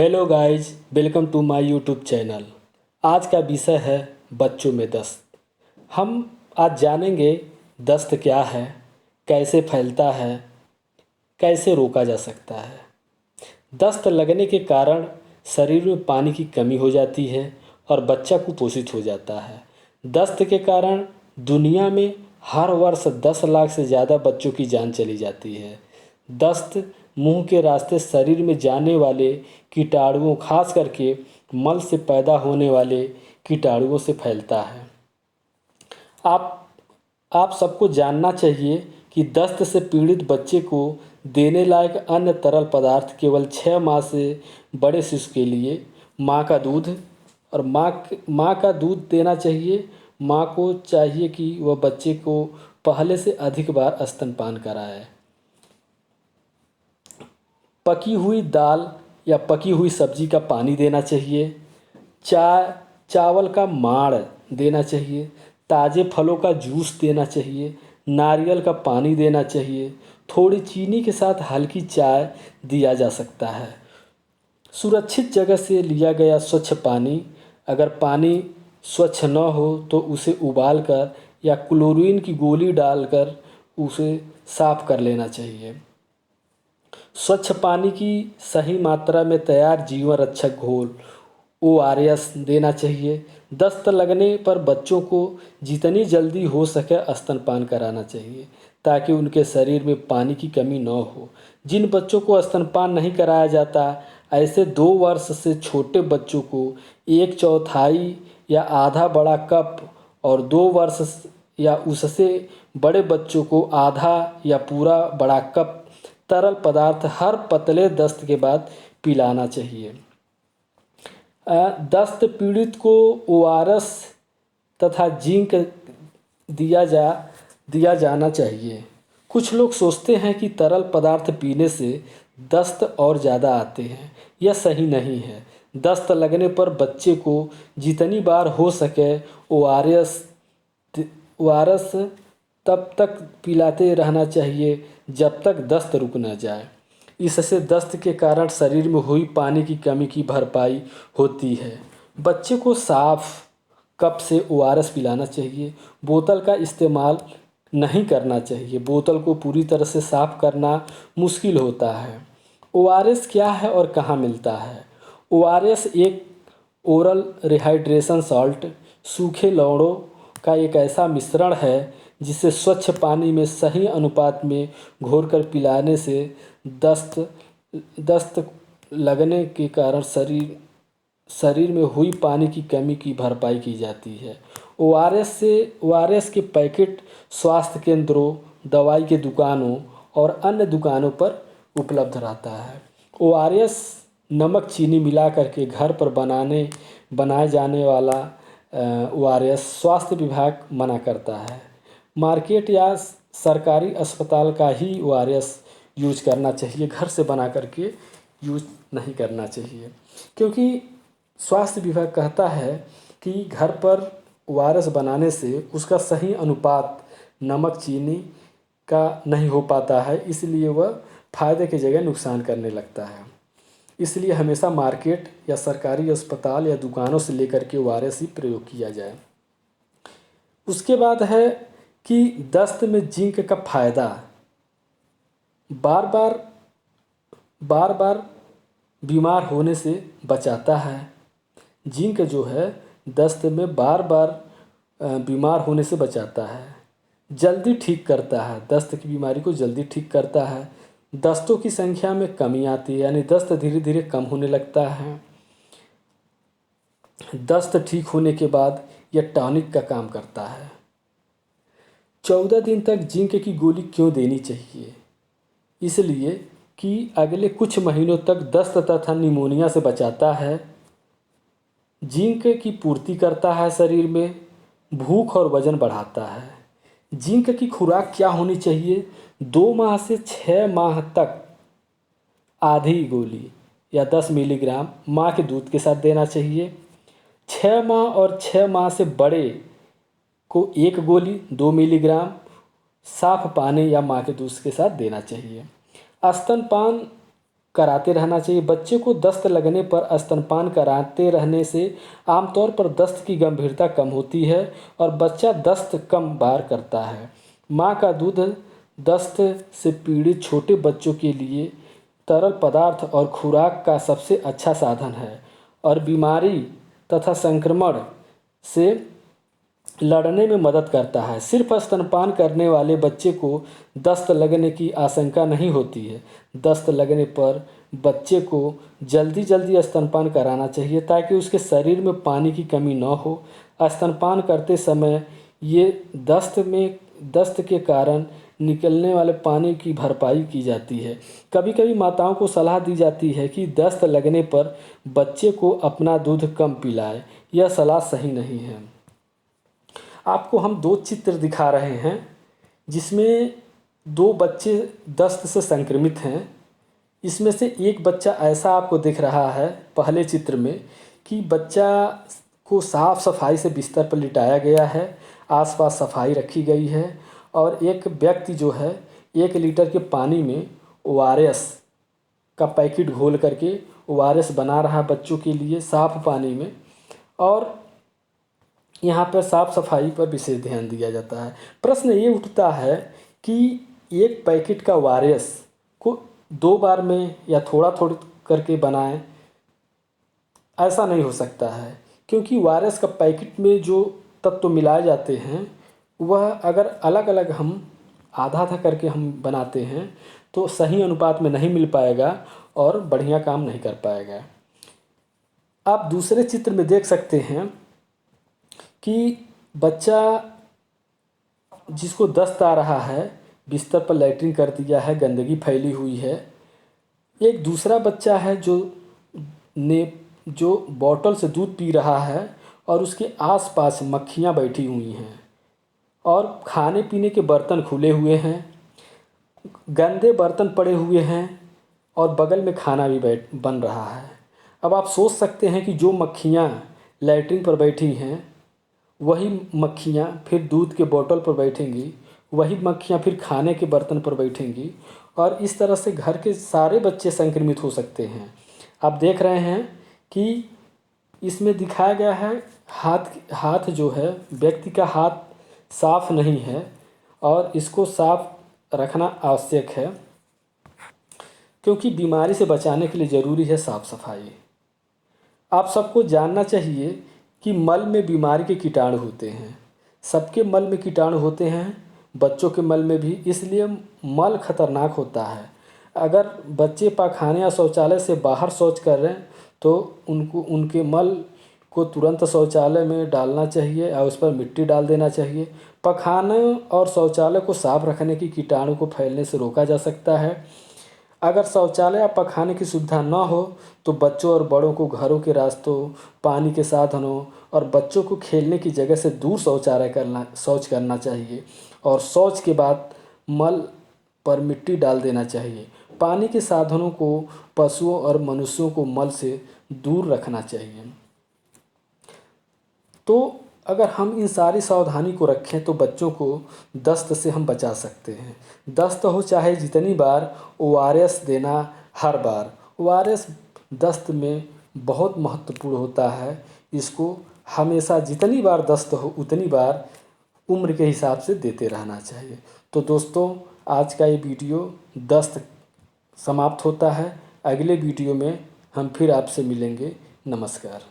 Hello guys, welcome to my YouTube channel. आज का विषय है बच्चों में दस्त। हम आज जानेंगे दस्त क्या है, कैसे फैलता है, कैसे रोका जा सकता है। दस्त लगने के कारण शरीर में पानी की कमी हो जाती है और बच्चा कुपोषित हो जाता है। दस्त के कारण दुनिया में हर वर्ष 10 लाख से ज़्यादा बच्चों की जान चली जाती है। दस्त मुंह के रास्ते शरीर में जाने वाले कीटाणुओं, खास करके मल से पैदा होने वाले कीटाणुओं से फैलता है। आप आप सबको जानना चाहिए कि दस्त से पीड़ित बच्चे को देने लायक अन्य तरल पदार्थ केवल 6 माह से बड़े शिशु के लिए माँ का दूध और माँ का दूध देना चाहिए। माँ को चाहिए कि वह बच्चे को पहले से अधिक बार स्तनपान कराए। पकी हुई दाल या पकी हुई सब्जी का पानी देना चाहिए। चावल का माड़ देना चाहिए। ताज़े फलों का जूस देना चाहिए। नारियल का पानी देना चाहिए। थोड़ी चीनी के साथ हल्की चाय दिया जा सकता है। सुरक्षित जगह से लिया गया स्वच्छ पानी, अगर पानी स्वच्छ न हो तो उसे उबालकर या क्लोरीन की गोली डालकर उसे साफ कर लेना चाहिए। स्वच्छ पानी की सही मात्रा में तैयार जीवन रक्षक घोल ORS देना चाहिए। दस्त लगने पर बच्चों को जितनी जल्दी हो सके स्तनपान कराना चाहिए ताकि उनके शरीर में पानी की कमी न हो। जिन बच्चों को स्तनपान नहीं कराया जाता, ऐसे 2 वर्ष से छोटे बच्चों को 1/4 या आधा बड़ा कप और 2 वर्ष या उससे बड़े बच्चों को आधा या पूरा बड़ा कप तरल पदार्थ हर पतले दस्त के बाद पिलाना चाहिए। दस्त पीड़ित को ORS तथा जिंक दिया जाना चाहिए। कुछ लोग सोचते हैं कि तरल पदार्थ पीने से दस्त और ज़्यादा आते हैं। यह सही नहीं है। दस्त लगने पर बच्चे को जितनी बार हो सके ORS तब तक पिलाते रहना चाहिए जब तक दस्त रुक न जाए। इससे दस्त के कारण शरीर में हुई पानी की कमी की भरपाई होती है। बच्चे को साफ कप से ORS पिलाना चाहिए। बोतल का इस्तेमाल नहीं करना चाहिए। बोतल को पूरी तरह से साफ करना मुश्किल होता है। ORS क्या है और कहाँ मिलता है? ORS एक ओरल रिहाइड्रेशन सॉल्ट, सूखे लवणों का एक ऐसा मिश्रण है जिसे स्वच्छ पानी में सही अनुपात में घोरकर पिलाने से दस्त लगने के कारण शरीर में हुई पानी की कमी की भरपाई की जाती है। ORS के पैकेट स्वास्थ्य केंद्रों, दवाई के दुकानों और अन्य दुकानों पर उपलब्ध रहता है। ORS नमक चीनी मिला करके घर पर बनाए जाने वाला ORS स्वास्थ्य विभाग मना करता है। मार्केट या सरकारी अस्पताल का ही ORS यूज करना चाहिए। घर से बना करके यूज नहीं करना चाहिए, क्योंकि स्वास्थ्य विभाग कहता है कि घर पर ORS बनाने से उसका सही अनुपात नमक चीनी का नहीं हो पाता है, इसलिए वह फ़ायदे की जगह नुकसान करने लगता है। इसलिए हमेशा मार्केट या सरकारी अस्पताल या दुकानों से लेकर के ORS ही प्रयोग किया जाए। उसके बाद है कि दस्त में जिंक का फ़ायदा। बार बार बीमार होने से बचाता है। जिंक जो है दस्त में बार बार बीमार होने से बचाता है। जल्दी ठीक करता है, दस्त की बीमारी को जल्दी ठीक करता है। दस्तों की संख्या में कमी आती है, यानी दस्त धीरे धीरे कम होने लगता है। दस्त ठीक होने के बाद यह टॉनिक का काम करता है। 14 दिन तक जिंक की गोली क्यों देनी चाहिए? इसलिए कि अगले कुछ महीनों तक दस्त तथा निमोनिया से बचाता है। जिंक की पूर्ति करता है शरीर में, भूख और वजन बढ़ाता है। जिंक की खुराक क्या होनी चाहिए? 2 माह से 6 माह तक आधी गोली या 10 मिलीग्राम माँ के दूध के साथ देना चाहिए। 6 माह और 6 माह से बड़े को 1 गोली 2 मिलीग्राम साफ पानी या माँ के दूध के साथ देना चाहिए। स्तनपान कराते रहना चाहिए। बच्चे को दस्त लगने पर स्तनपान कराते रहने से आमतौर पर दस्त की गंभीरता कम होती है और बच्चा दस्त कम बार करता है। माँ का दूध दस्त से पीड़ित छोटे बच्चों के लिए तरल पदार्थ और खुराक का सबसे अच्छा साधन है और बीमारी तथा संक्रमण से लड़ने में मदद करता है। सिर्फ स्तनपान करने वाले बच्चे को दस्त लगने की आशंका नहीं होती है। दस्त लगने पर बच्चे को जल्दी जल्दी स्तनपान कराना चाहिए ताकि उसके शरीर में पानी की कमी न हो। स्तनपान करते समय ये दस्त के कारण निकलने वाले पानी की भरपाई की जाती है। कभी कभी माताओं को सलाह दी जाती है कि दस्त लगने पर बच्चे को अपना दूध कम पिलाएं। यह सलाह सही नहीं है। आपको हम दो चित्र दिखा रहे हैं जिसमें दो बच्चे दस्त से संक्रमित हैं। इसमें से एक बच्चा ऐसा आपको दिख रहा है पहले चित्र में कि बच्चा को साफ़ सफाई से बिस्तर पर लिटाया गया है, आसपास सफाई रखी गई है और एक व्यक्ति जो है 1 लीटर के पानी में ORS का पैकेट घोल करके ORS बना रहा बच्चों के लिए साफ़ पानी में। और यहाँ पर साफ़ सफाई पर विशेष ध्यान दिया जाता है। प्रश्न ये उठता है कि एक पैकेट का ORS को 2 बार में या थोड़ा थोड़ा करके बनाएं, ऐसा नहीं हो सकता है क्योंकि ORS का पैकेट में जो तत्व मिलाए जाते हैं वह अगर अलग अलग हम आधा आधा करके हम बनाते हैं तो सही अनुपात में नहीं मिल पाएगा और बढ़िया काम नहीं कर पाएगा। आप दूसरे चित्र में देख सकते हैं कि बच्चा जिसको दस्त आ रहा है बिस्तर पर लैट्रिन कर दिया है, गंदगी फैली हुई है। एक दूसरा बच्चा है जो बोतल से दूध पी रहा है और उसके आसपास मक्खियाँ बैठी हुई हैं और खाने पीने के बर्तन खुले हुए हैं, गंदे बर्तन पड़े हुए हैं और बगल में खाना भी बन रहा है। अब आप सोच सकते हैं कि जो मक्खियाँ लैट्रिन पर बैठी हैं वही मक्खियाँ फिर दूध के बोतल पर बैठेंगी, वही मक्खियाँ फिर खाने के बर्तन पर बैठेंगी और इस तरह से घर के सारे बच्चे संक्रमित हो सकते हैं। आप देख रहे हैं कि इसमें दिखाया गया है हाथ जो है व्यक्ति का हाथ साफ नहीं है और इसको साफ रखना आवश्यक है क्योंकि बीमारी से बचाने के लिए ज़रूरी है साफ़ सफाई। आप सबको जानना चाहिए कि मल में बीमारी के कीटाणु होते हैं। सबके मल में कीटाणु होते हैं, बच्चों के मल में भी, इसलिए मल खतरनाक होता है। अगर बच्चे पाखाने या शौचालय से बाहर शौच कर रहे हैं तो उनके मल को तुरंत शौचालय में डालना चाहिए और उस पर मिट्टी डाल देना चाहिए। पखाने और शौचालय को साफ रखने की कीटाणु को फैलने से रोका जा सकता है। अगर शौचालय या पखाने की सुविधा न हो तो बच्चों और बड़ों को घरों के रास्तों, पानी के साधनों और बच्चों को खेलने की जगह से दूर शौच करना चाहिए और शौच के बाद मल पर मिट्टी डाल देना चाहिए। पानी के साधनों को पशुओं और मनुष्यों को मल से दूर रखना चाहिए। तो अगर हम इन सारी सावधानी को रखें तो बच्चों को दस्त से हम बचा सकते हैं। दस्त हो चाहे जितनी बार, ORS देना हर बार। ORS दस्त में बहुत महत्वपूर्ण होता है। इसको हमेशा जितनी बार दस्त हो उतनी बार उम्र के हिसाब से देते रहना चाहिए। तो दोस्तों, आज का ये वीडियो दस्त समाप्त होता है। अगले वीडियो में हम फिर आपसे मिलेंगे। नमस्कार।